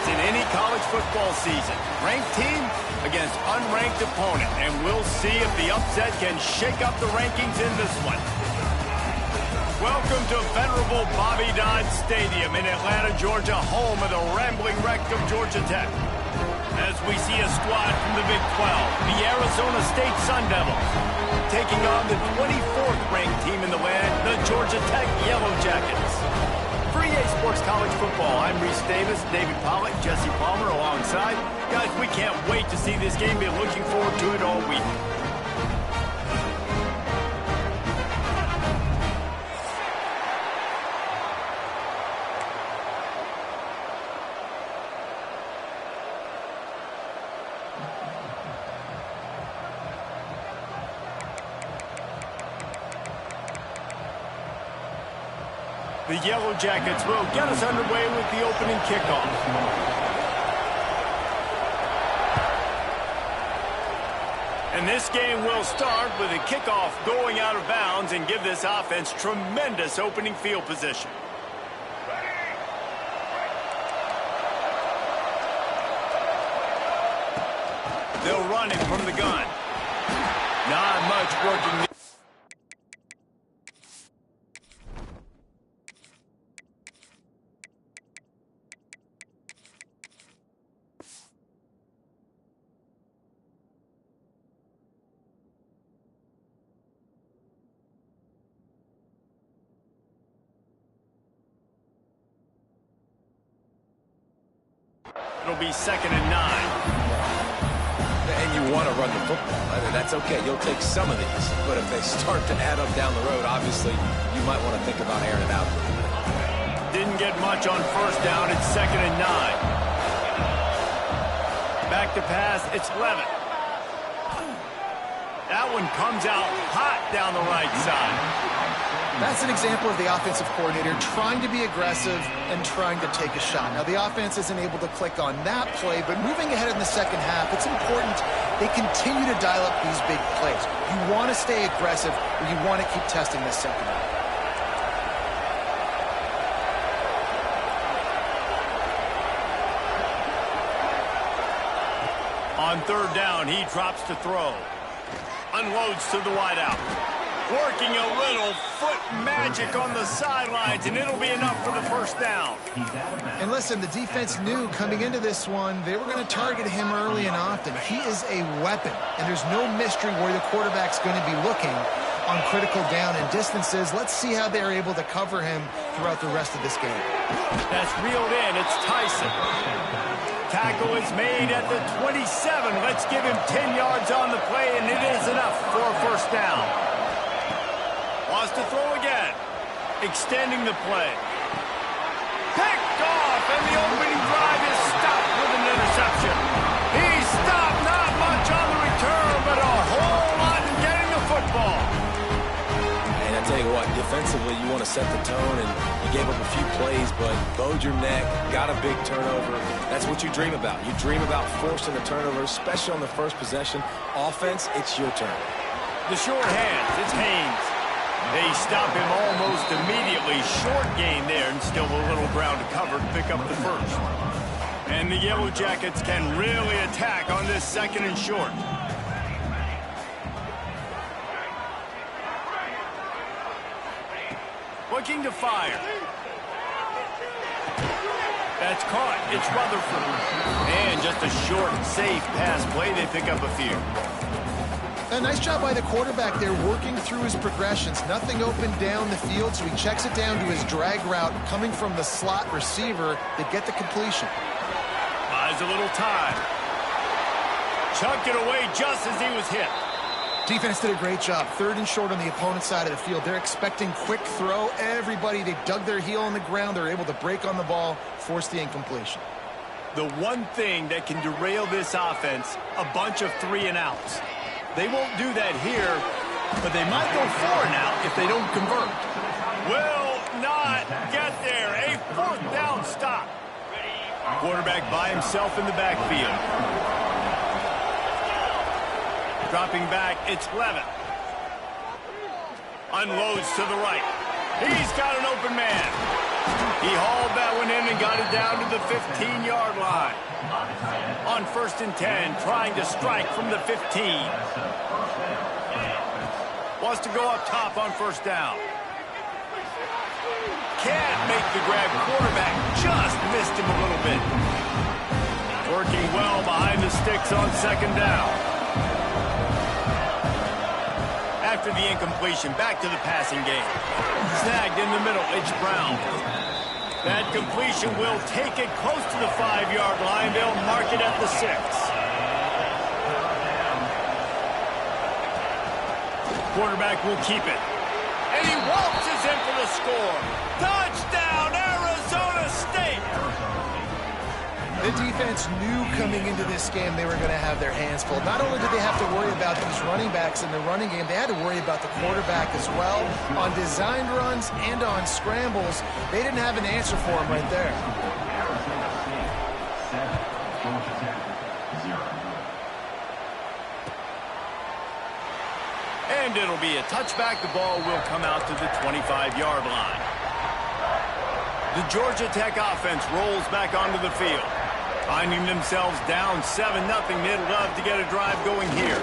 in any college football season. Ranked team against unranked opponent, and we'll see if the upset can shake up the rankings in this one. Welcome to venerable Bobby Dodd Stadium in Atlanta, Georgia, home of the rambling wreck of Georgia Tech. As we see a squad from the Big 12, the Arizona State Sun Devils, taking on the 24th ranked team in the land, the Georgia Tech Yellow Jackets. For EA Sports College Football, I'm Reese Davis, David Pollack, Jesse Palmer alongside. Guys, we can't wait to see this game. Been looking forward to it all week. The Yellow Jackets will get us underway with the opening kickoff. And this game will start with a kickoff going out of bounds and give this offense tremendous opening field position. They'll run it from the gun. Not much working. It'll be 2nd and 9. And you want to run the football. I mean, that's okay. You'll take some of these. But if they start to add up down the road, obviously, you might want to think about airing it out a little bit. Didn't get much on first down. It's 2nd and 9. Back to pass. It's Levitt. That one comes out hot down the right side. That's an example of the offensive coordinator trying to be aggressive and trying to take a shot. Now, the offense isn't able to click on that play, but moving ahead in the second half, it's important they continue to dial up these big plays. You want to stay aggressive, or you want to keep testing this second half. On third down, he drops to throw. Unloads to the wideout. Working a little foot magic on the sidelines, and it'll be enough for the first down. And listen, the defense knew coming into this one, they were going to target him early and often. He is a weapon, and there's no mystery where the quarterback's going to be looking on critical down and distances. Let's see how they're able to cover him throughout the rest of this game. That's reeled in. It's Tyson. Tackle is made at the 27. Let's give him 10 yards on the play, and it is enough for a first down. Wants to throw again. Extending the play. Picked off, and the opening drive is stopped with an interception. He stopped, not much on the return, but a whole lot in getting the football. And I tell you what, defensively, you want to set the tone, and you gave up a few plays, but bowed your neck, got a big turnover. That's what you dream about. You dream about forcing a turnover, especially on the first possession. Offense, it's your turn. The short hands, it's Haynes. They stop him almost immediately. Short gain there, and still a little ground to cover to pick up the first. And the Yellow Jackets can really attack on this 2nd and short. Looking to fire. That's caught. It's Rutherford. And just a short, safe pass play. They pick up a few. A nice job by the quarterback there, working through his progressions. Nothing open down the field, so he checks it down to his drag route coming from the slot receiver to get the completion. Buys a little time. Chucked it away just as he was hit. Defense did a great job. 3rd and short on the opponent's side of the field. They're expecting quick throw. Everybody, they dug their heel on the ground. They're able to break on the ball, force the incompletion. The one thing that can derail this offense, a bunch of 3-and-outs. They won't do that here, but they might go 4-and-out if they don't convert. Will not get there. A 4th down stop. Quarterback by himself in the backfield. Dropping back, it's Levitt. Unloads to the right. He's got an open man. He hauled that one in and got it down to the 15-yard line. On 1st and 10, trying to strike from the 15. Wants to go up top on 1st down. Can't make the grab. Quarterback just missed him a little bit. Working well behind the sticks on 2nd down. After the incompletion, back to the passing game. Snagged in the middle, it's Brown. That completion will take it close to the 5-yard line. They'll mark it at the 6. Quarterback will keep it. And he waltzes in for the score. Touchdown, Arizona State! The defense knew coming into this game they were going to have their hands full. Not only did they have to worry about these running backs in the running game, they had to worry about the quarterback as well. On designed runs and on scrambles, they didn't have an answer for him right there. And it'll be a touchback. The ball will come out to the 25-yard line. The Georgia Tech offense rolls back onto the field. Finding themselves down 7-0, they'd love to get a drive going here.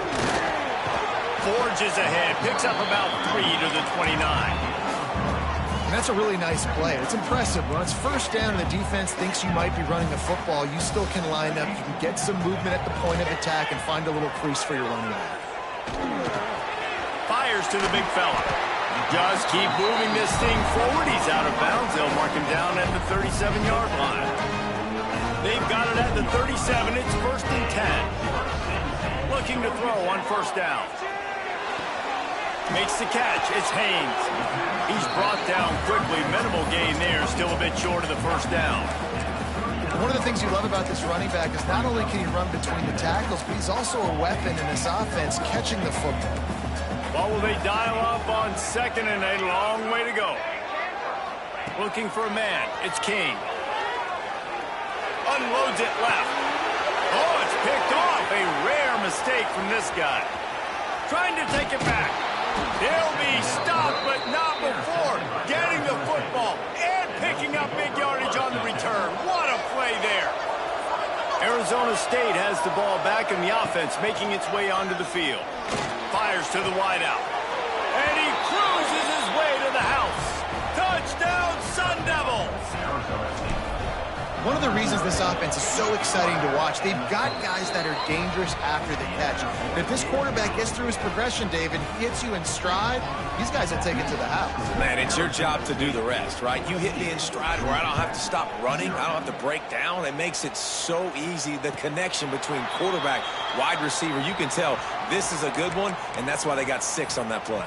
Forges ahead, picks up about 3 to the 29. And that's a really nice play. It's impressive. When it's 1st down and the defense thinks you might be running the football, you still can line up. You can get some movement at the point of attack and find a little crease for your running back. Fires to the big fella. Just keep moving this thing forward. He's out of bounds. They'll mark him down at the 37-yard line. They've got it at the 37. It's 1st and 10. Looking to throw on 1st down. Makes the catch. It's Haynes. He's brought down quickly. Minimal gain there. Still a bit short of the 1st down. One of the things you love about this running back is not only can he run between the tackles, but he's also a weapon in this offense catching the football. Well, will they dial up on 2nd and a long way to go? Looking for a man. It's King. Unloads it left. Oh, it's picked off. A rare mistake from this guy. Trying to take it back. He'll be stopped, but not before getting the football and picking up big yardage on the return. What a play there. Arizona State has the ball back in the offense, making its way onto the field. Fires to the wideout. And he cruises his way to the house. Touchdown, Sun Devils! One of the reasons this offense is so exciting to watch, they've got guys that are dangerous after the catch. And if this quarterback gets through his progression, David, hits you in stride, these guys will take it to the house. Man, it's your job to do the rest, right? You hit me in stride where I don't have to stop running. I don't have to break down. It makes it so easy. The connection between quarterback, wide receiver, you can tell this is a good one, and that's why they got 6 on that play.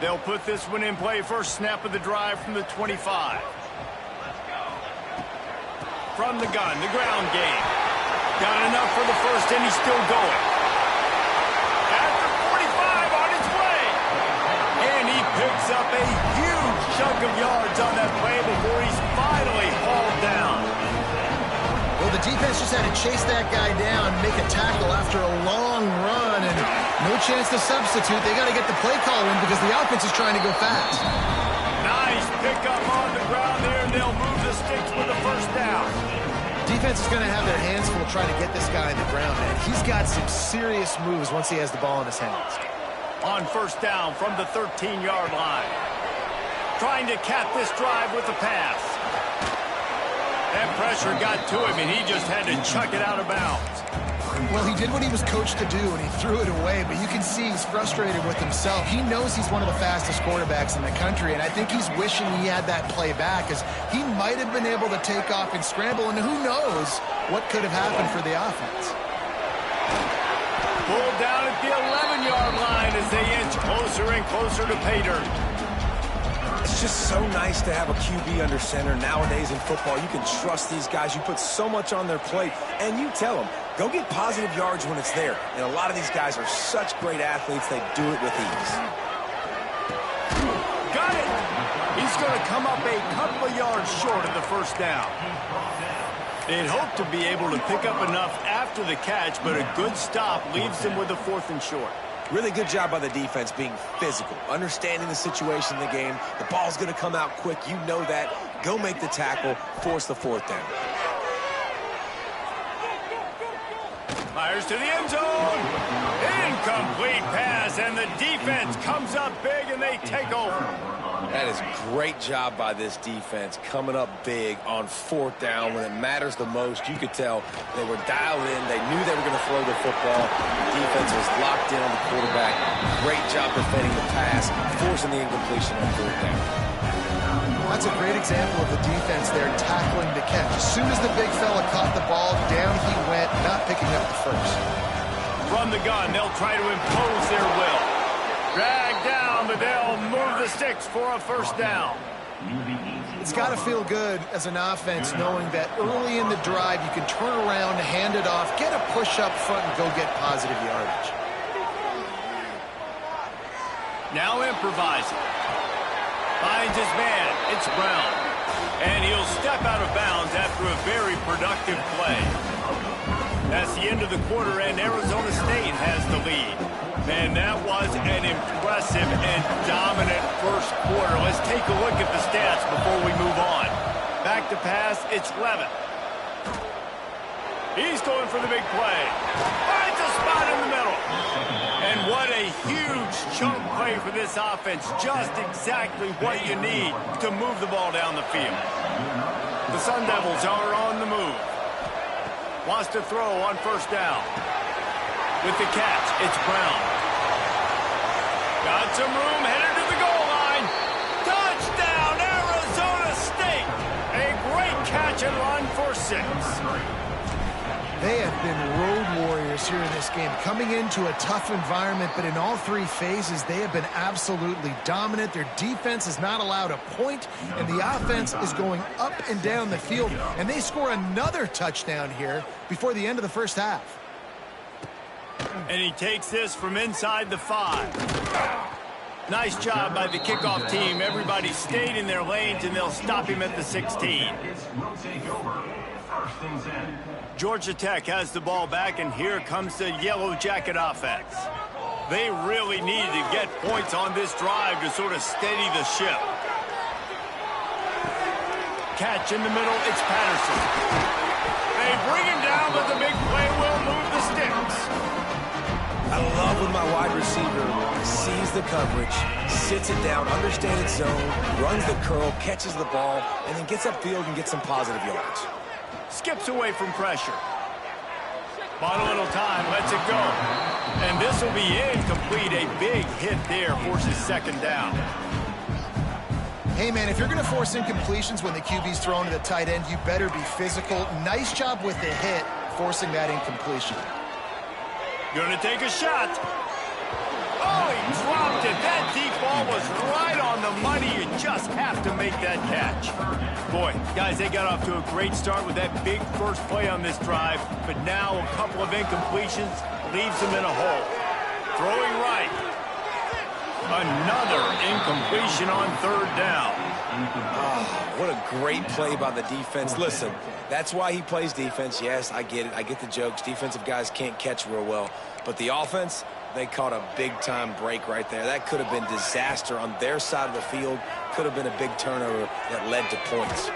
They'll put this one in play. First snap of the drive from the 25. From the gun, the ground game. Got enough for the first, and he's still going. At the 45 on its way. And he picks up a huge chunk of yards on that play before he's finally hauled down. Well, the defense just had to chase that guy down, make a tackle after a long run, and no chance to substitute. They got to get the play call in because the offense is trying to go fast. Nice pickup on the ground there, and they'll move the sticks with the 1st down. Defense is going to have their hands full trying to get this guy in the ground, man. He's got some serious moves once he has the ball in his hands. On 1st down from the 13-yard line. Trying to cap this drive with the pass. That pressure got to him, and he just had to chuck it out of bounds. Well, he did what he was coached to do, and he threw it away, but you can see he's frustrated with himself. He knows he's one of the fastest quarterbacks in the country, and I think he's wishing he had that play back, as he might have been able to take off and scramble, and who knows what could have happened for the offense. Pulled down at the 11-yard line as they inch closer and closer to pay dirt. It's just so nice to have a QB under center. Nowadays in football, you can trust these guys. You put so much on their plate, and you tell them, go get positive yards when it's there. And a lot of these guys are such great athletes, they do it with ease. Got it! He's going to come up a couple of yards short of the 1st down. They'd hope to be able to pick up enough after the catch, but a good stop leaves them with a 4th and short. Really good job by the defense being physical, understanding the situation in the game. The ball's going to come out quick. You know that. Go make the tackle, force the fourth down. Fires to the end zone. Incomplete pass, and the defense comes up big, and they take over. That is great job by this defense, coming up big on fourth down when it matters the most. You could tell they were dialed in. They knew they were going to throw the football. The defense was locked in on the quarterback. Great job defending the pass, forcing the incompletion on fourth down. That's a great example of the defense there tackling the catch. As soon as the big fella caught the ball, down he went, not picking up the first. From the gun, they'll try to impose their will. Drag down, but they'll move the sticks for a first down. It's got to feel good as an offense knowing that early in the drive you can turn around, hand it off, get a push up front, and go get positive yardage. Now improvising. Finds his man. It's Brown. And he'll step out of bounds after a very productive play. That's the end of the quarter, and Arizona State has the lead. And that was an impressive and dominant first quarter. Let's take a look at the stats before we move on. Back to pass, it's Levin. He's going for the big play. Finds a spot in the middle. And what a huge chunk play for this offense. Just exactly what you need to move the ball down the field. The Sun Devils are on the move. Wants to throw on first down. With the catch, it's Brown. Got some room, headed to the goal line. Touchdown, Arizona State. A great catch and run for 6. They have been road warriors here in this game, coming into a tough environment, but in all 3 phases, they have been absolutely dominant. Their defense is not allowed a point, and the offense is going up and down the field, and they score another touchdown here before the end of the first half. And he takes this from inside the 5. Nice job by the kickoff team. Everybody stayed in their lanes, and they'll stop him at the 16. Georgia Tech has the ball back, and here comes the Yellow Jacket offense. They really need to get points on this drive to sort of steady the ship. Catch in the middle, it's Patterson. They bring him down, but the big play will move the sticks. I love when my wide receiver sees the coverage, sits it down, understands its zone, runs the curl, catches the ball, and then gets upfield and gets some positive yards. Skips away from pressure. Bought a little time, lets it go. And this will be incomplete. A big hit there forces second down. Hey, man, if you're going to force incompletions when the QB's thrown to the tight end, you better be physical. Nice job with the hit, forcing that incompletion. Gonna take a shot. Oh, he dropped it. That deep ball was right on the money. You just have to make that catch. Boy, guys, they got off to a great start with that big first play on this drive, but now a couple of incompletions leaves them in a hole. Throwing right. Another incompletion on third down. Oh, what a great play by the defense. Listen, that's why he plays defense. Yes, I get it. I get the jokes. Defensive guys can't catch real well. But the offense, they caught a big-time break right there. That could have been disaster on their side of the field. Could have been a big turnover that led to points.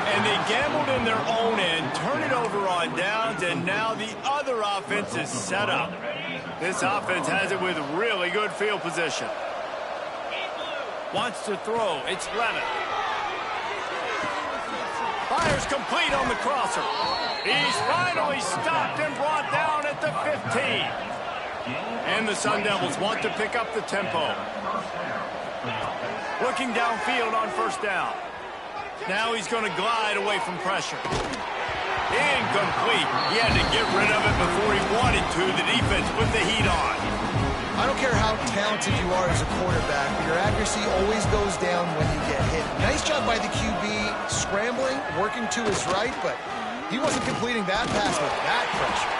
And they gambled in their own end, turn it over on downs, and now the other offense is set up. This offense has it with really good field position. Wants to throw. It's Levin. Fires complete on the crosser. He's finally stopped and brought down at the 15. And the Sun Devils want to pick up the tempo. Looking downfield on first down. Now he's going to glide away from pressure. Incomplete. He had to get rid of it before he wanted to. The defense put the heat on. I don't care how talented you are as a quarterback, but your accuracy always goes down when you get hit. Nice job by the QB scrambling, working to his right, but he wasn't completing that pass with that pressure.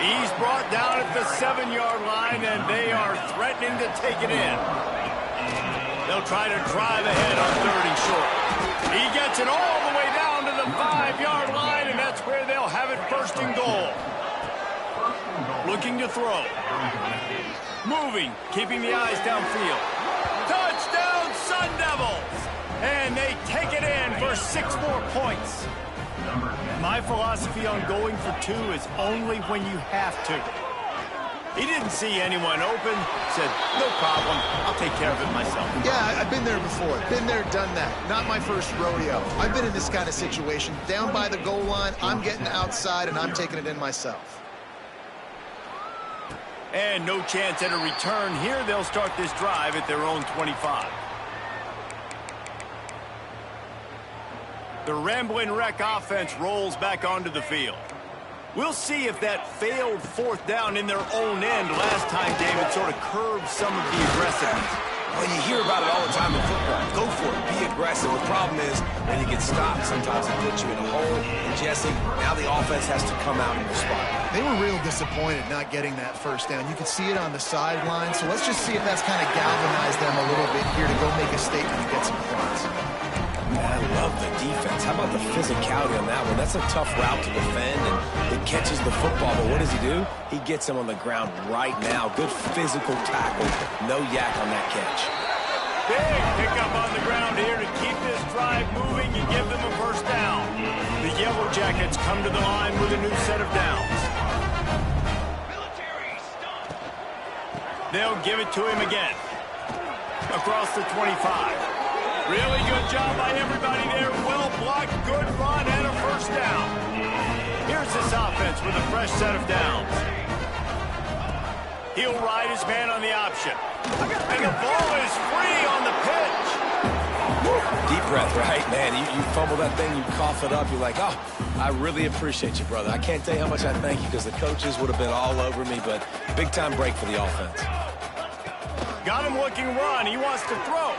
He's brought down at the 7-yard line, and they are threatening to take it in. They'll try to drive ahead on 3rd and short. He gets it all the way down to the 5-yard line, and that's where they'll have it 1st and goal. Looking to throw. Moving, keeping the eyes downfield. Touchdown, Sun Devils! And they take it in for 6 more points. My philosophy on going for 2 is only when you have to. He didn't see anyone open, said, no problem, I'll take care of it myself. Yeah, I've been there before. Been there, done that. Not my first rodeo. I've been in this kind of situation. Down by the goal line, I'm getting outside, and I'm taking it in myself. And no chance at a return here. They'll start this drive at their own 25. The Rambling Wreck offense rolls back onto the field. We'll see if that failed 4th down in their own end last time, David, sort of curbed some of the aggressiveness. Well, you hear about it all the time in football. Go for it. Be aggressive. The problem is when you get stopped, sometimes it puts you in a hole. And, Jesse, now the offense has to come out and respond. They were real disappointed not getting that 1st down. You could see it on the sideline. So let's just see if that's kind of galvanized them a little bit here to go make a statement and get some points. I love the defense. How about the physicality on that one? That's a tough route to defend, and it catches the football. But what does he do? He gets him on the ground right now. Good physical tackle. No yak on that catch. Big pickup on the ground here to keep this drive moving and give them a 1st down. The Yellow Jackets come to the line with a new set of downs. They'll give it to him again. Across the 25. Really good job by everybody there. Well blocked, good run, and a 1st down. Here's this offense with a fresh set of downs. He'll ride his man on the option. And the ball is free on the pitch. Deep breath, right, man? You fumble that thing, you cough it up, you're like, oh, I really appreciate you, brother. I can't tell you how much I thank you because the coaches would have been all over me, but big-time break for the offense. Got him looking run. He wants to throw.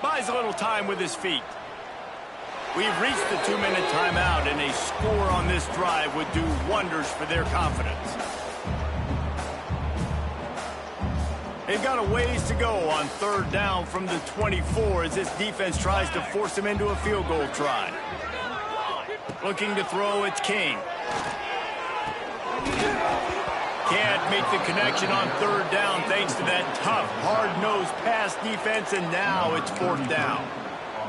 Buys a little time with his feet. We've reached the 2-minute timeout, and a score on this drive would do wonders for their confidence. They've got a ways to go on 3rd down from the 24 as this defense tries to force them into a field goal try. Looking to throw, it's King. Can't make the connection on 3rd down thanks to that tough, hard-nosed pass defense, and now it's 4th down.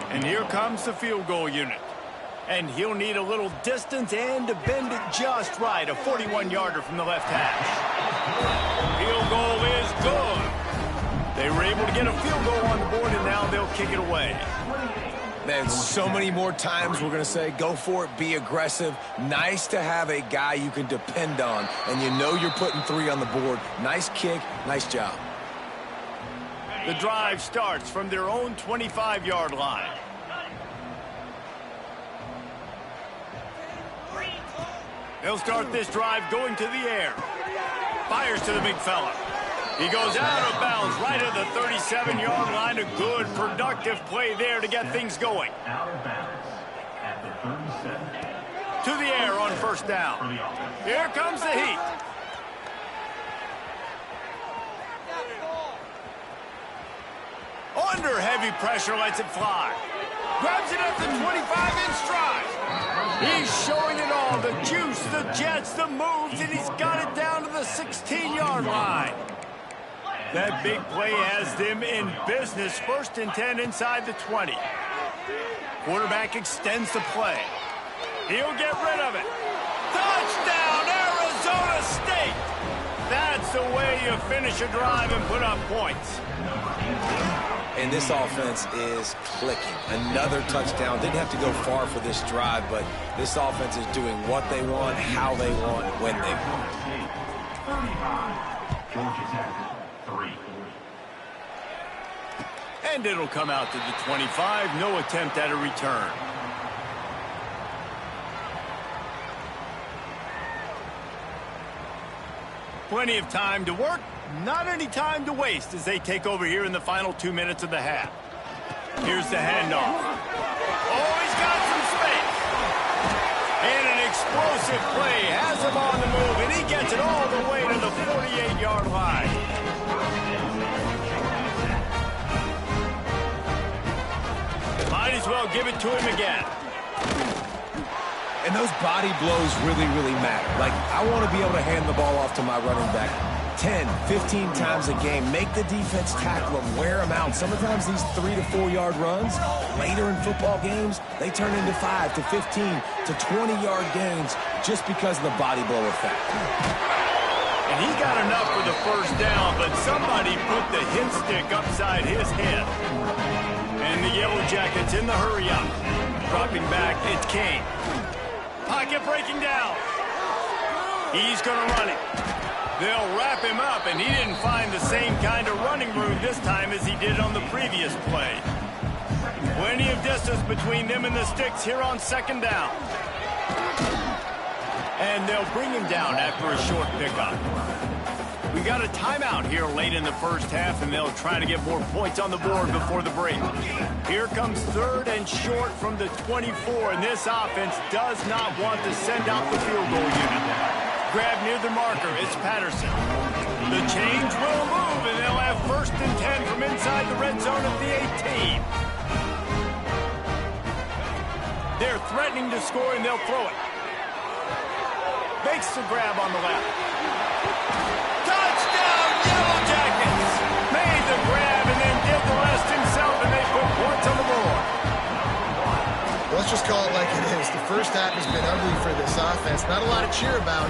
And here comes the field goal unit. And he'll need a little distance and to bend it just right, a 41-yarder from the left hash. Field goal is good. They were able to get a field goal on the board, and now they'll kick it away. Man, so many more times we're going to say, go for it, be aggressive. Nice to have a guy you can depend on, and you know you're putting 3 on the board. Nice kick, nice job. The drive starts from their own 25-yard line. They'll start this drive going to the air. Fires to the big fella. He goes out of bounds right at the 37-yard line. A good, productive play there to get things going. Out of bounds at the 37. To the air on 1st down. Here comes the heat. Under heavy pressure, lets it fly. Grabs it at the 25-inch stride. He's showing it all. The juice, the jets, the moves, and he's got it down to the 16-yard line. That big play has them in business. 1st and 10 inside the 20. Quarterback extends the play. He'll get rid of it. Touchdown, Arizona State! That's the way you finish a drive and put up points. And this offense is clicking. Another touchdown. Didn't have to go far for this drive, but this offense is doing what they want, how they want, when they want. 35. Georgia Tech. 3. And it'll come out to the 25. No attempt at a return. Plenty of time to work. Not any time to waste as they take over here in the final 2 minutes of the half. Here's the handoff. Oh, he's got some space. And an explosive play has him on the move, and he gets it all the way to the 48-yard line. Might as well give it to him again. And And those body blows really, really matter. Like, I want to be able to hand the ball off to my running back 10, 15 times a game. Make the defense tackle them, wear them out. Sometimes these 3 to 4 yard runs, later in football games, they turn into 5 to 15 to 20-yard gains just because of the body blow effect. And he got enough for the first down, but somebody put the hit stick upside his head. And the Yellow Jackets in the hurry-up. Dropping back, it's Kane. Pocket breaking down. He's going to run it. They'll wrap him up, and he didn't find the same kind of running room this time as he did on the previous play. Plenty of distance between them and the sticks here on second down. And they'll bring him down after a short pickup. We got a timeout here late in the first half, and they'll try to get more points on the board before the break. Here comes third and short from the 24, and this offense does not want to send out the field goal unit. Grab near the marker, it's Patterson. The change will move, and they'll have first and 10 from inside the red zone at the 18. They're threatening to score, and they'll throw it. Makes the grab on the left. Touchdown, Yellow Jackets! Made the grab and then did the rest himself, and they put points on the board. Let's just call it like it is. The first half has been ugly for this offense. Not a lot to cheer about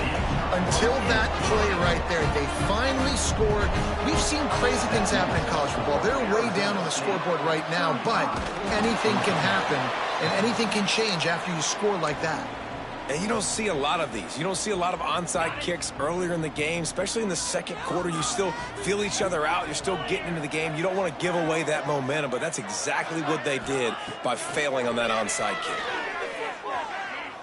until that play right there. They finally scored. We've seen crazy things happen in college football. They're way down on the scoreboard right now, but anything can happen, and anything can change after you score like that. And you don't see a lot of these. You don't see a lot of onside kicks earlier in the game, especially in the second quarter. You still feel each other out. You're still getting into the game. You don't want to give away that momentum, but that's exactly what they did by failing on that onside kick.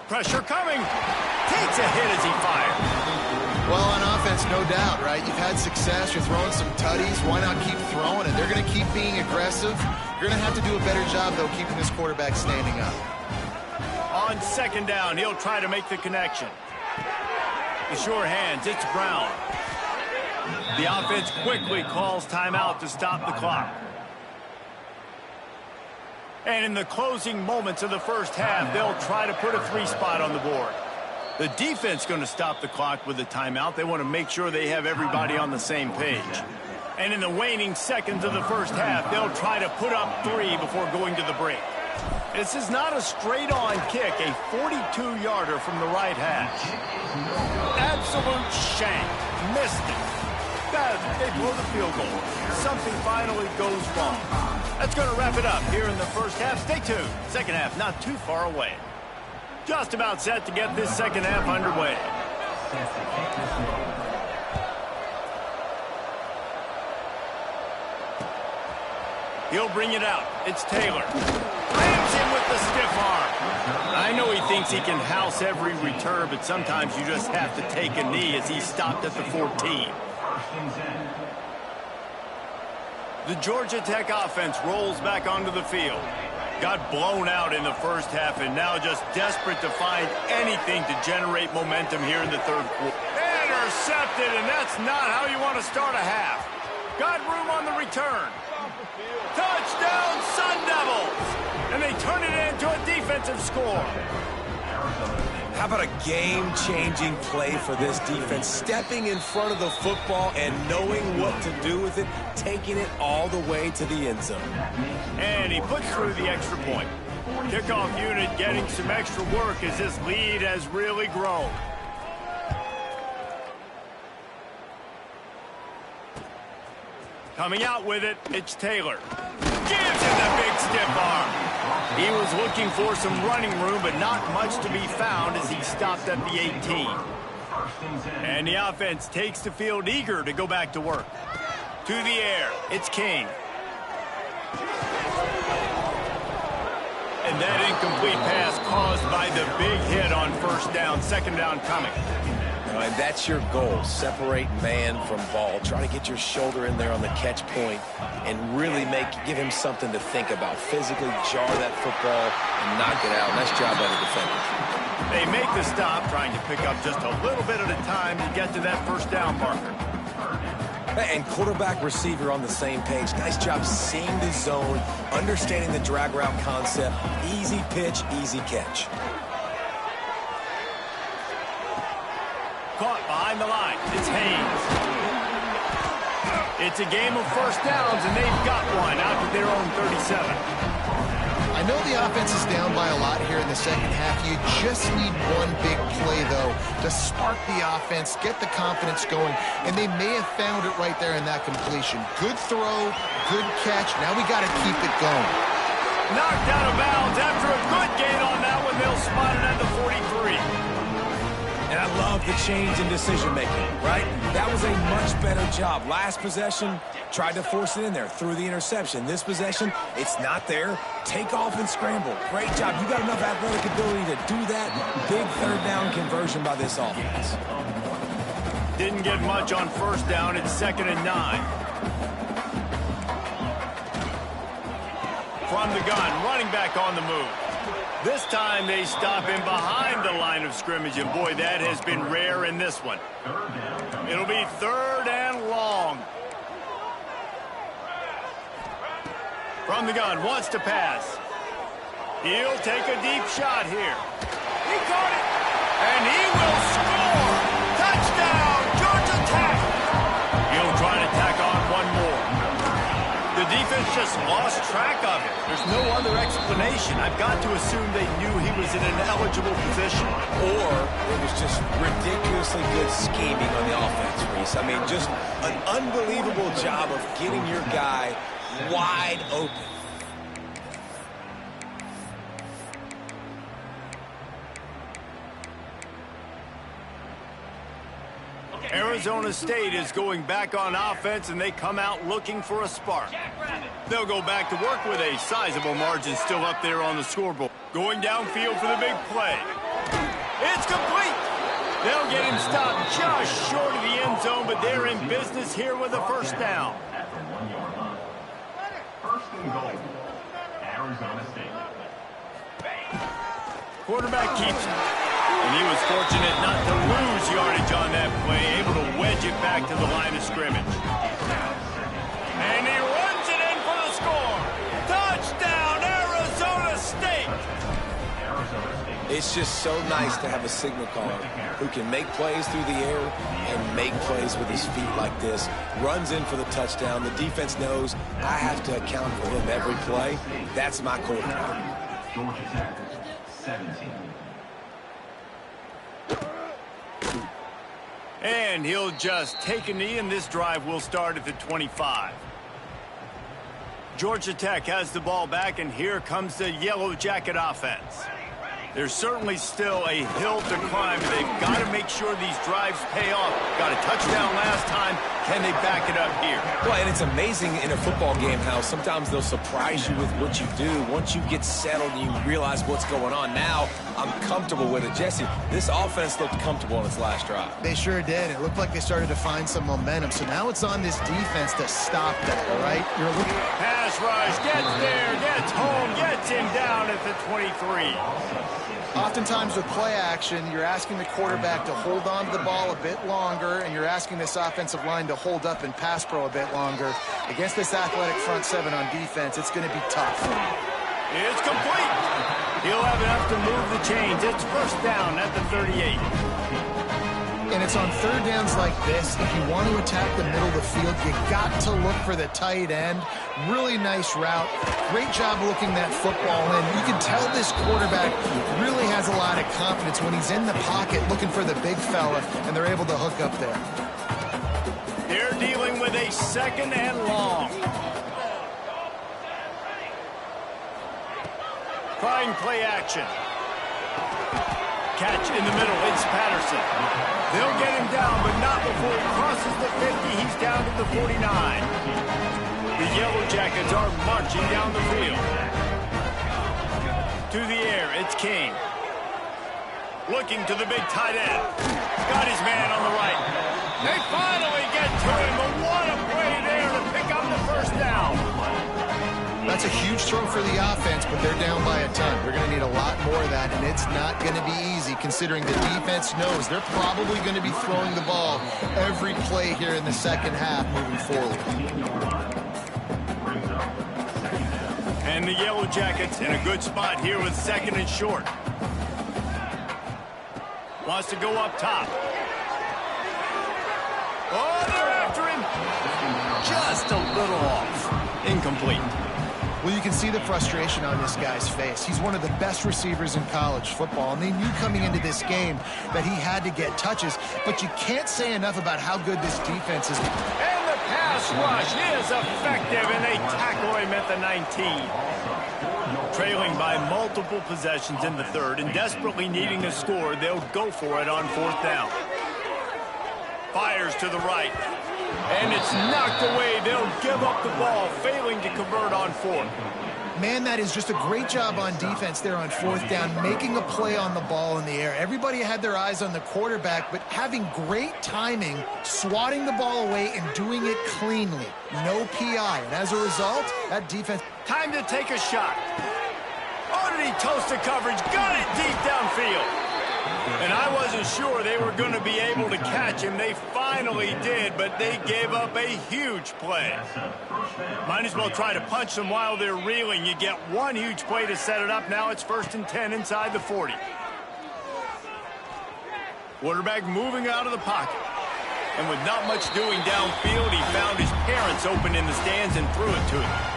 Pressure coming. Takes a hit as he fires. Well, on offense, no doubt, right? You've had success. You're throwing some tutties. Why not keep throwing? And they're going to keep being aggressive. You're going to have to do a better job, though, keeping this quarterback standing up. On second down, he'll try to make the connection. The sure hands, it's Brown. The offense quickly calls timeout to stop the clock. And in the closing moments of the first half, they'll try to put a 3 spot on the board. The defense going to stop the clock with a timeout. They want to make sure they have everybody on the same page. And in the waning seconds of the first half, they'll try to put up 3 before going to the break. This is not a straight-on kick, a 42-yarder from the right hash. Absolute shank. Missed it. They blow the field goal. Something finally goes wrong. That's going to wrap it up here in the first half. Stay tuned. Second half not too far away. Just about set to get this second half underway. He'll bring it out. It's Taylor. Rams him with the stiff arm. I know he thinks he can house every return, but sometimes you just have to take a knee as he stopped at the 14. The Georgia Tech offense rolls back onto the field. Got blown out in the first half and now just desperate to find anything to generate momentum here in the third quarter. Intercepted, and that's not how you want to start a half. Got room on the return. Touchdown, Sun Devils! And they turn it into a defensive score. How about a game-changing play for this defense? Stepping in front of the football and knowing what to do with it, taking it all the way to the end zone. And he puts through the extra point. Kickoff unit getting some extra work as this lead has really grown. Coming out with it, it's Taylor. Gives him the big stiff arm. He was looking for some running room, but not much to be found as he stopped at the 18. And the offense takes the field eager to go back to work. To the air, it's King. And that incomplete pass caused by the big hit on first down, second down coming. And that's your goal. Separate man from ball. Try to get your shoulder in there on the catch point and really give him something to think about. Physically jar that football and knock it out. Nice job by the defenders. They make the stop, trying to pick up just a little bit at a time to get to that first down marker. And quarterback receiver on the same page. Nice job seeing the zone, understanding the drag route concept. Easy pitch, easy catch. behind the line. It's Haynes. It's a game of first downs, and they've got one out to their own 37. I know the offense is down by a lot here in the second half. You just need one big play, though, to spark the offense, get the confidence going, and they may have found it right there in that completion. Good throw, good catch. Now we got to keep it going. Knocked out of bounds after a good gain on that one. They'll spot it at the 43. And I love the change in decision-making, right? That was a much better job. Last possession, tried to force it in there, threw the interception. This possession, it's not there. Take off and scramble. Great job. You got enough athletic ability to do that. Big third down conversion by this offense. Didn't get much on first down. It's 2nd and 9. From the gun, running back on the move. This time they stop him behind the line of scrimmage, and boy, that has been rare in this one. It'll be 3rd and long. From the gun, wants to pass. He'll take a deep shot here. He caught it, and he will score. Touchdown, Georgia Tech. He'll try to tack on one more. The defense just lost track of it. There's no other explanation. I've got to assume they knew he was in an eligible position. Or it was just ridiculously good scheming on the offense, Reese. I mean, just an unbelievable job of getting your guy wide open. Arizona State is going back on offense, and they come out looking for a spark. They'll go back to work with a sizable margin still up there on the scoreboard. Going downfield for the big play. It's complete. They'll get him stopped just short of the end zone, but they're in business here with a first down. At the 1-yard line. 1st and goal. Arizona State. Quarterback keeps it. And he was fortunate not to lose yardage on that play, able to wedge it back to the line of scrimmage. And he runs it in for the score. Touchdown, Arizona State. It's just so nice to have a signal caller who can make plays through the air and make plays with his feet like this. Runs in for the touchdown. The defense knows I have to account for him every play. That's my quarterback. Georgia Tech, 17. And he'll just take a knee, and this drive will start at the 25. Georgia Tech has the ball back, and here comes the Yellow Jacket offense. There's certainly still a hill to climb, and they've got to make sure these drives pay off. Got a touchdown last time. Can they back it up here? Well, and it's amazing in a football game how sometimes they'll surprise you with what you do. Once you get settled and you realize what's going on, now I'm comfortable with it. Jesse, this offense looked comfortable on its last drive. They sure did. It looked like they started to find some momentum. So now it's on this defense to stop that, all right? You're looking. Pass rush, gets there, gets home, gets him down at the 23. Oftentimes with play action, you're asking the quarterback to hold on to the ball a bit longer, and you're asking this offensive line to hold up and pass pro a bit longer. Against this athletic front seven on defense, it's going to be tough. It's complete. He'll have enough to move the chains. It's first down at the 38. And it's on third downs like this. If you want to attack the middle of the field, you got to look for the tight end. Really nice route. Great job looking that football in. You can tell this quarterback really has a lot of confidence when he's in the pocket looking for the big fella, and they're able to hook up there. They're dealing with a 2nd and long. Trying play action. Catch in the middle. It's Patterson. They'll get him down, but not before he crosses the 50. He's down to the 49. The Yellow Jackets are marching down the field. To the air, it's King. Looking to the big tight end. Got his man on the right. They finally get to him, but what a play there to pick up the first down. That's a huge throw for the offense, but they're down by a ton. They're going to need a lot more of that, and it's not going to be easy considering the defense knows they're probably going to be throwing the ball every play here in the second half moving forward. And the Yellow Jackets in a good spot here with 2nd and short. Wants to go up top. Oh, they're after him. Just a little off. Incomplete. Well, you can see the frustration on this guy's face. He's one of the best receivers in college football, and they knew coming into this game that he had to get touches, but you can't say enough about how good this defense is. And the pass rush is effective, and they tackle him at the 19. Trailing by multiple possessions in the third and desperately needing a score, they'll go for it on fourth down. Fires to the right. And it's knocked away. They'll give up the ball, failing to convert on fourth. Man, that is just a great job on defense there on fourth down, making a play on the ball in the air. Everybody had their eyes on the quarterback, but having great timing, swatting the ball away and doing it cleanly. No PI. And as a result, that defense... Time to take a shot. Oh, did he toast the coverage? Got it deep downfield. And I wasn't sure they were going to be able to catch him. They finally did, but they gave up a huge play. Might as well try to punch them while they're reeling. You get one huge play to set it up. Now it's 1st and 10 inside the 40. Quarterback moving out of the pocket. And with not much doing downfield, he found his parents open in the stands and threw it to him.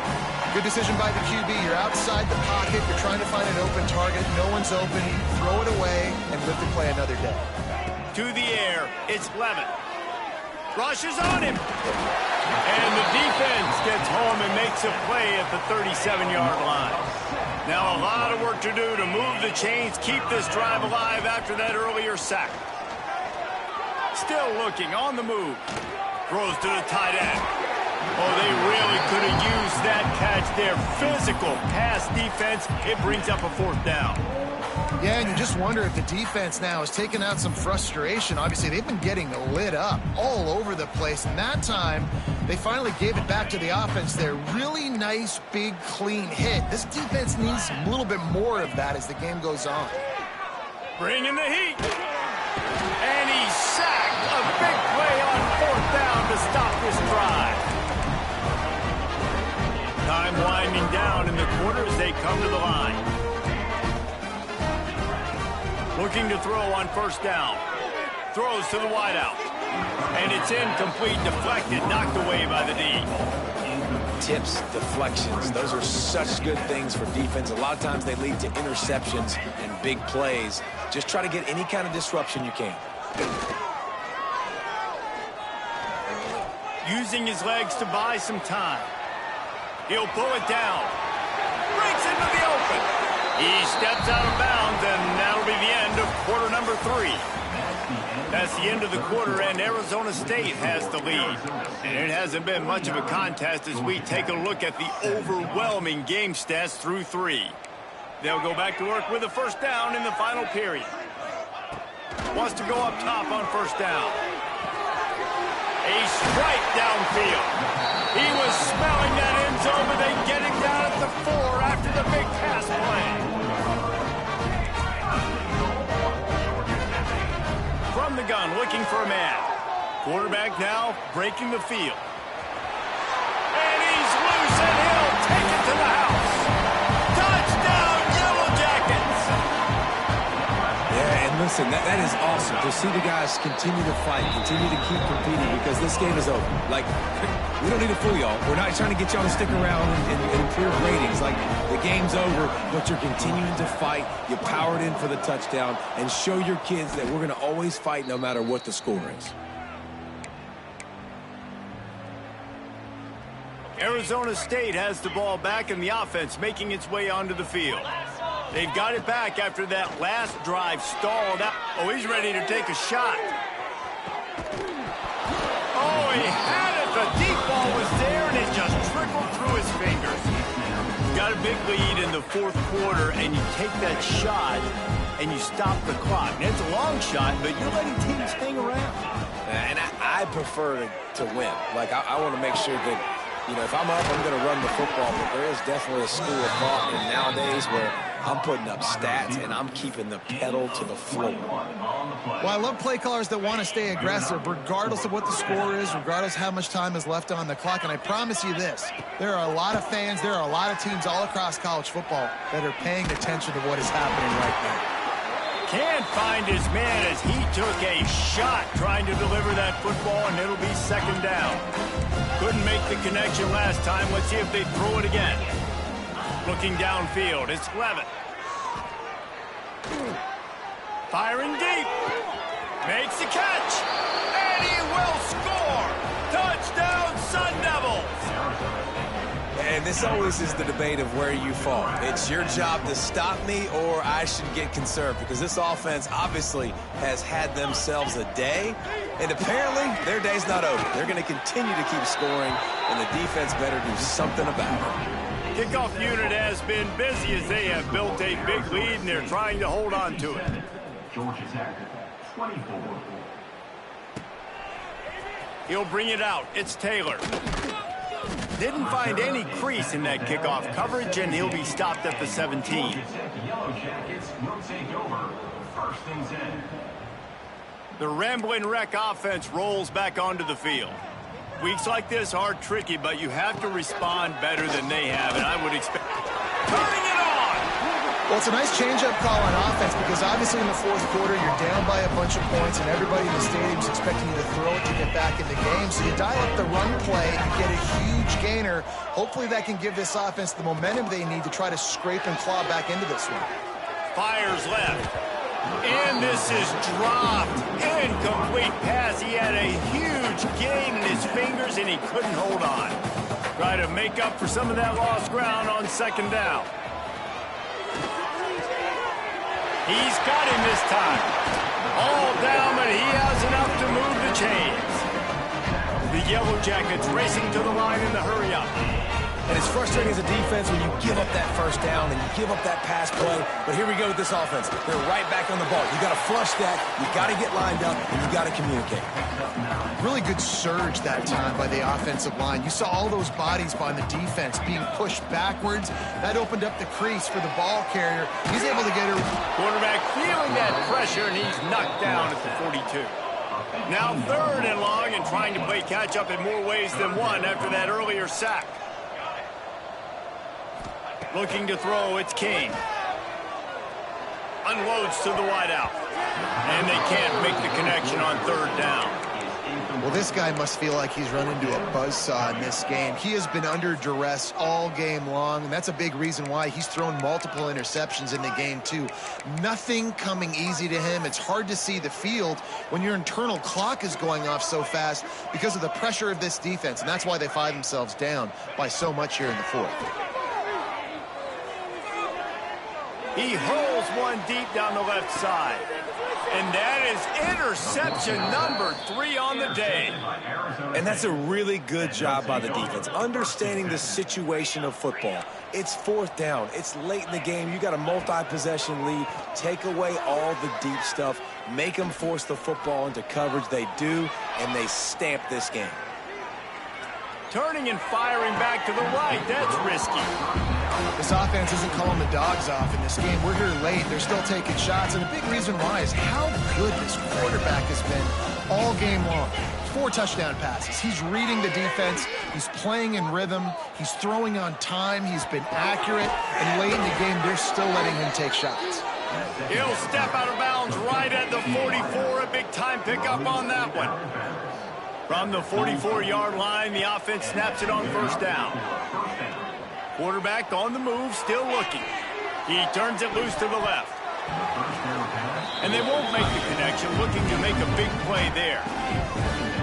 Good decision by the QB. You're outside the pocket. You're trying to find an open target. No one's open. Throw it away and live to play another day. To the air. It's Levin. Rushes on him. And the defense gets home and makes a play at the 37-yard line. Now a lot of work to do to move the chains, keep this drive alive after that earlier sack. Still looking on the move. Throws to the tight end. Oh, they really could have used that catch there. Physical pass defense. It brings up a fourth down. Yeah, and you just wonder if the defense now has taken out some frustration. Obviously, they've been getting lit up all over the place. And that time, they finally gave it back to the offense there. Really nice, big, clean hit. This defense needs a little bit more of that as the game goes on. Bringing the heat. And he's sacked. A big play on fourth down to stop this drive. Time winding down in the quarter as they come to the line. Looking to throw on first down. Throws to the wideout. And it's incomplete, deflected, knocked away by the D. Tips, deflections, those are such good things for defense. A lot of times they lead to interceptions and big plays. Just try to get any kind of disruption you can. Using his legs to buy some time. He'll pull it down. Breaks into the open. He steps out of bounds, and that'll be the end of quarter number 3. That's the end of the quarter, and Arizona State has the lead. And it hasn't been much of a contest as we take a look at the overwhelming game stats through 3. They'll go back to work with a first down in the final period. Wants to go up top on first down. A strike downfield. He was smelling that end zone, but they get him down at the 4 after the big pass play. From the gun, looking for a man. Quarterback now breaking the field. And he's loose, and he'll take it to the house. Touchdown, Yellow Jackets! Yeah, and listen, that is awesome to see the guys continue to fight, continue to keep competing, because this game is over. Like, we don't need to fool y'all. We're not trying to get y'all to stick around and improve ratings. Like, the game's over, but you're continuing to fight. You powered in for the touchdown, and show your kids that we're going to always fight no matter what the score is. Arizona State has the ball back, and the offense making its way onto the field. They've got it back after that last drive stalled out. Oh, he's ready to take a shot. Oh, he had it. The deep ball was there, and it just trickled through his fingers. Got a big lead in the fourth quarter, and you take that shot, and you stop the clock. And it's a long shot, but you're letting teams hang around. And I prefer to win. Like, I want to make sure that, you know, if I'm up, I'm going to run the football, but there is definitely a school of thought nowadays where I'm putting up stats and I'm keeping the pedal to the floor. Well, I love play callers that want to stay aggressive regardless of what the score is, regardless of how much time is left on the clock. And I promise you this, there are a lot of fans, there are a lot of teams all across college football that are paying attention to what is happening right now. Can't find his man as he took a shot trying to deliver that football, and it'll be second down. Couldn't make the connection last time. Let's see if they throw it again. Looking downfield, it's Levitt. Firing deep. Makes the catch. And he will score. Touchdown, Sun Devils. And this always is the debate of where you fall. It's your job to stop me, or I should get concerned, because this offense obviously has had themselves a day, and apparently their day's not over. They're going to continue to keep scoring, and the defense better do something about it. Kickoff unit has been busy as they have built a big lead, and they're trying to hold on to it. Georgia Tech, 24. He'll bring it out. It's Taylor. Didn't find any crease in that kickoff coverage, and he'll be stopped at the 17. Yellow Jackets will take over. First and 10. The Rambling Wreck offense rolls back onto the field. Weeks like this are tricky, but you have to respond better than they have, and I would expect... Turning it on! Well, it's a nice change-up call on offense because obviously in the fourth quarter you're down by a bunch of points and everybody in the stadium is expecting you to throw it to get back in the game. So you dial up the run play, you get a huge gainer. Hopefully that can give this offense the momentum they need to try to scrape and claw back into this one. Fires left. And this is dropped. Incomplete pass. He had a huge gain in his fingers and he couldn't hold on. Try to make up for some of that lost ground on second down. He's got him this time. All down, but he has enough to move the chains. The Yellow Jackets racing to the line in the hurry-up. And it's frustrating as a defense when you give up that first down and you give up that pass play. But here we go with this offense. They're right back on the ball. You got to flush that. You got to get lined up, and you got to communicate. Really good surge that time by the offensive line. You saw all those bodies by the defense being pushed backwards. That opened up the crease for the ball carrier. He's able to get her. Quarterback feeling that pressure, and he's knocked down at the 42. Now third and long and trying to play catch-up in more ways than one after that earlier sack. Looking to throw, it's King. Unloads to the wideout. And they can't make the connection on third down. Well, this guy must feel like he's run into a buzzsaw in this game. He has been under duress all game long, and that's a big reason why he's thrown multiple interceptions in the game, too. Nothing coming easy to him. It's hard to see the field when your internal clock is going off so fast because of the pressure of this defense, and that's why they find themselves down by so much here in the fourth. He hurls one deep down the left side. And that is interception number 3 on the day. And that's a really good job by the defense, understanding the situation of football. It's fourth down. It's late in the game. You got a multi-possession lead. Take away all the deep stuff. Make them force the football into coverage. They do, and they stamp this game. Turning and firing back to the right. That's risky. This offense isn't calling the dogs off in this game. We're here late. They're still taking shots, and a big reason why is how good this quarterback has been all game long. 4 touchdown passes. He's reading the defense. He's playing in rhythm. He's throwing on time. He's been accurate, and late in the game, they're still letting him take shots. He'll step out of bounds right at the 44. A big-time pickup on that one. From the 44-yard line, the offense snaps it on first down. Quarterback on the move, still looking. He turns it loose to the left. And they won't make the connection, looking to make a big play there.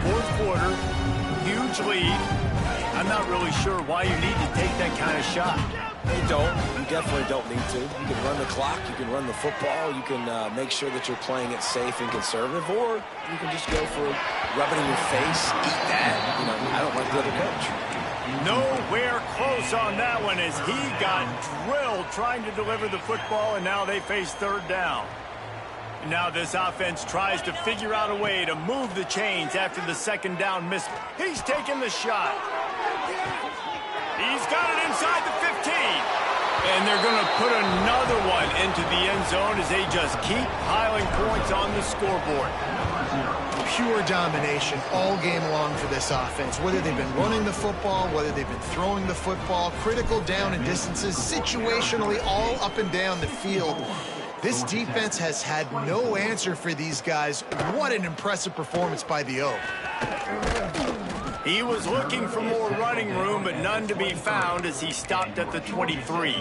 Fourth quarter, huge lead. I'm not really sure why you need to take that kind of shot. You don't. You definitely don't need to. You can run the clock. You can run the football. You can make sure that you're playing it safe and conservative, or you can just go for rub it in your face, eat that. You know, I don't like the other coach. Nowhere close on that one as he got drilled trying to deliver the football, and now they face third down. And now this offense tries to figure out a way to move the chains after the second down miss. He's taking the shot. He's got it inside the 15. And they're going to put another one into the end zone as they just keep piling points on the scoreboard. Pure domination all game long for this offense. Whether they've been running the football, whether they've been throwing the football, critical down and distances, situationally all up and down the field. This defense has had no answer for these guys. What an impressive performance by the Oak. He was looking for more running room, but none to be found as he stopped at the 23.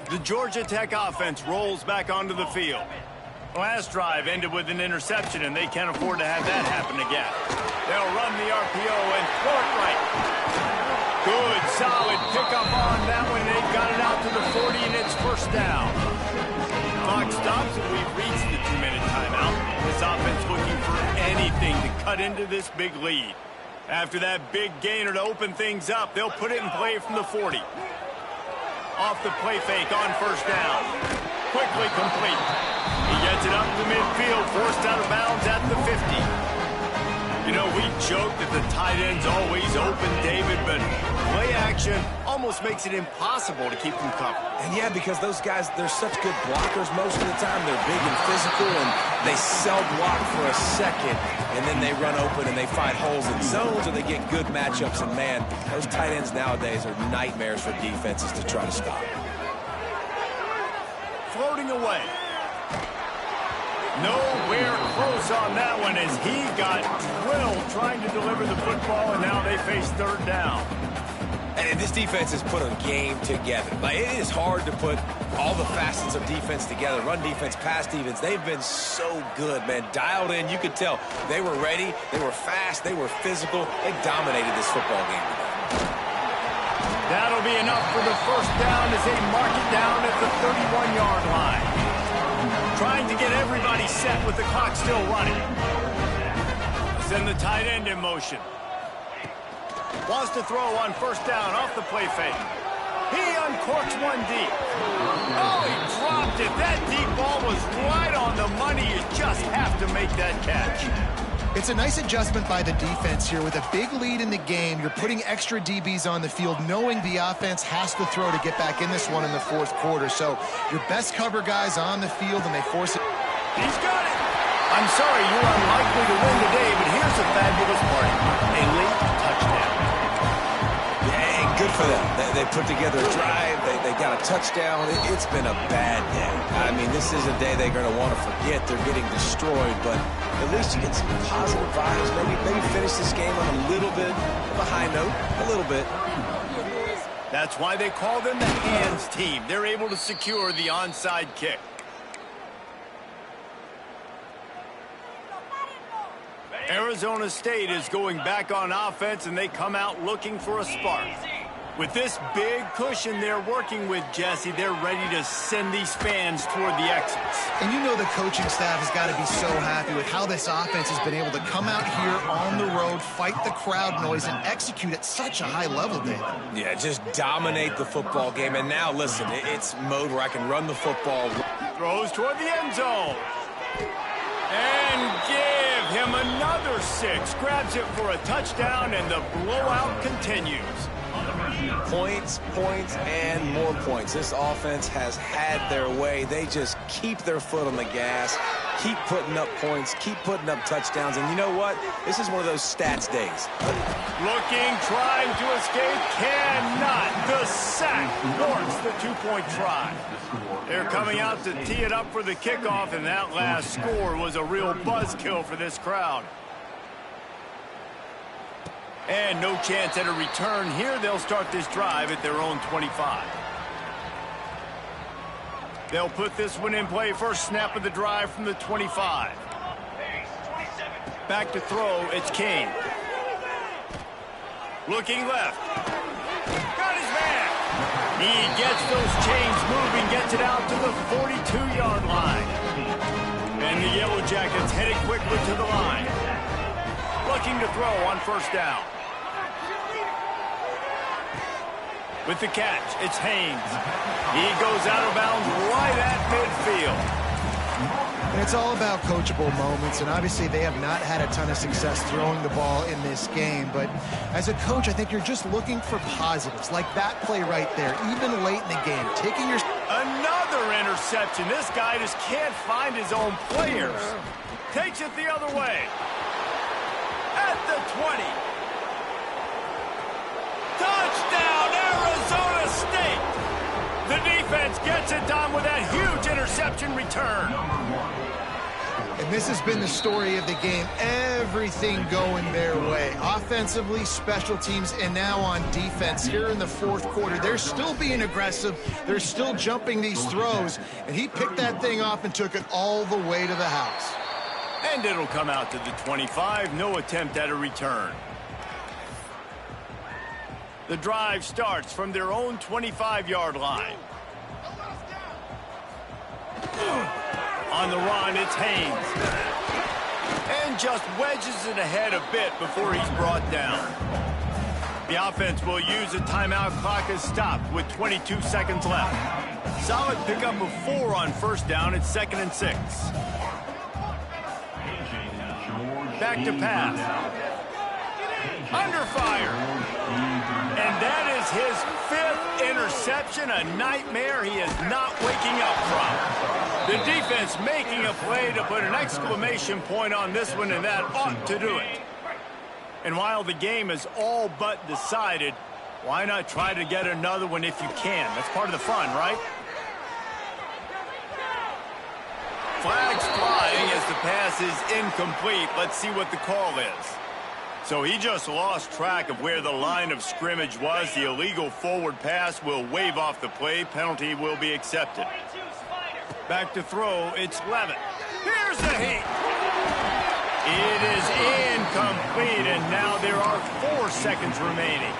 The Georgia Tech offense rolls back onto the field. Last drive ended with an interception, and they can't afford to have that happen again. They'll run the RPO and throw it right. Good, solid pickup on that one. They've got it out to the 40, and it's first down. Clock stops, and we've reached the 2-minute timeout. This offense looking for anything to cut into this big lead. After that big gainer to open things up, they'll put it in play from the 40. Off the play fake on first down. Quickly complete. He gets it up to midfield, forced out of bounds at the 50. You know, we joke that the tight end's always open, David, but play action almost makes it impossible to keep them covered. And yeah, because those guys, they're such good blockers most of the time. They're big and physical, and they sell block for a second, and then they run open and they find holes in zones, or they get good matchups. And man, those tight ends nowadays are nightmares for defenses to try to stop. Floating away. Nowhere close on that one as he got drilled trying to deliver the football, and now they face third down. And this defense has put a game together. Like, it is hard to put all the facets of defense together. Run defense, pass defense. They've been so good, man. Dialed in. You could tell they were ready. They were fast. They were physical. They dominated this football game today. That'll be enough for the first down as they mark it down at the 31-yard line. Trying to get everybody set with the clock still running. Send the tight end in motion. Wants to throw on first down off the play fake. He uncorks one deep. Oh, he dropped it. That deep ball was right on the money. You just have to make that catch. It's a nice adjustment by the defense here. With a big lead in the game, you're putting extra DBs on the field, knowing the offense has to throw to get back in this one in the fourth quarter. So your best cover guys on the field, and they force it. He's got it. I'm sorry, you're unlikely to win today, but here's a fabulous part. A late touchdown. Yeah, and good for them. They put together a drive. They got a touchdown. It's been a bad day. I mean, this is a day they're going to want to forget. They're getting destroyed, but at least you get some positive vibes. Maybe finish this game on a little bit of a high note. A little bit. That's why they call them the hands team. They're able to secure the onside kick. Arizona State is going back on offense, and they come out looking for a spark. With this big cushion they're working with, Jesse, they're ready to send these fans toward the exits. And you know the coaching staff has got to be so happy with how this offense has been able to come out here on the road, fight the crowd noise, and execute at such a high level, David. Yeah, just dominate the football game. And now, listen, it's mode where I can run the football. Throws toward the end zone. And give him another 6. Grabs it for a touchdown, and the blowout continues. Points, and more points. This offense has had their way. They just keep their foot on the gas, keep putting up points, keep putting up touchdowns. And you know what? This is one of those stats days. Looking, trying to escape, cannot. The sack warrants the 2-point try. They're coming out to tee it up for the kickoff, and that last score was a real buzzkill for this crowd. And no chance at a return here. They'll start this drive at their own 25. They'll put this one in play. First snap of the drive from the 25. Back to throw. It's Kane. Looking left. Got his man. He gets those chains moving, gets it out to the 42-yard line. And the Yellow Jackets heading quickly to the line. Looking to throw on first down. With the catch, it's Haynes. He goes out of bounds right at midfield. And it's all about coachable moments, and obviously they have not had a ton of success throwing the ball in this game. But as a coach, I think you're just looking for positives, like that play right there, even late in the game. Taking your... Another interception. This guy just can't find his own players. Takes it the other way. At the 20. Touchdown, Arizona State. The Gets it done with that huge interception return. And this has been the story of the game. Everything going their way. Offensively, special teams, and now on defense here in the fourth quarter. They're still being aggressive. They're still jumping these throws. And he picked that thing off and took it all the way to the house. And it'll come out to the 25. No attempt at a return. The drive starts from their own 25-yard line. On the run, it's Haynes. And just wedges it ahead a bit before he's brought down. The offense will use a timeout. Clock is stopped with 22 seconds left. Solid pickup of 4 on first down. It's 2nd and 6. Back to pass. Under fire. And that is his 5th interception, a nightmare he is not waking up from. The defense making a play to put an exclamation point on this one, and that ought to do it. And while the game is all but decided, why not try to get another one if you can? That's part of the fun, right? Flags flying as the pass is incomplete. Let's see what the call is. So he just lost track of where the line of scrimmage was. The illegal forward pass will wave off the play. Penalty will be accepted. Back to throw. It's Levitt. Here's the heat. It is incomplete, and now there are 4 seconds remaining.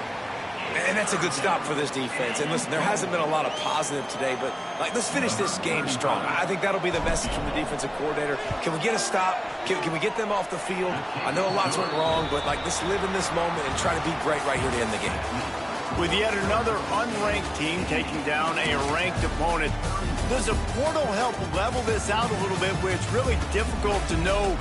And that's a good stop for this defense. And listen, there hasn't been a lot of positive today, but let's finish this game strong. I think that'll be the message from the defensive coordinator. Can we get a stop? Can we get them off the field? I know lots went wrong, but let's live in this moment and try to be great right here to end the game. With yet another unranked team taking down a ranked opponent, does a portal help level this out a little bit where it's really difficult to know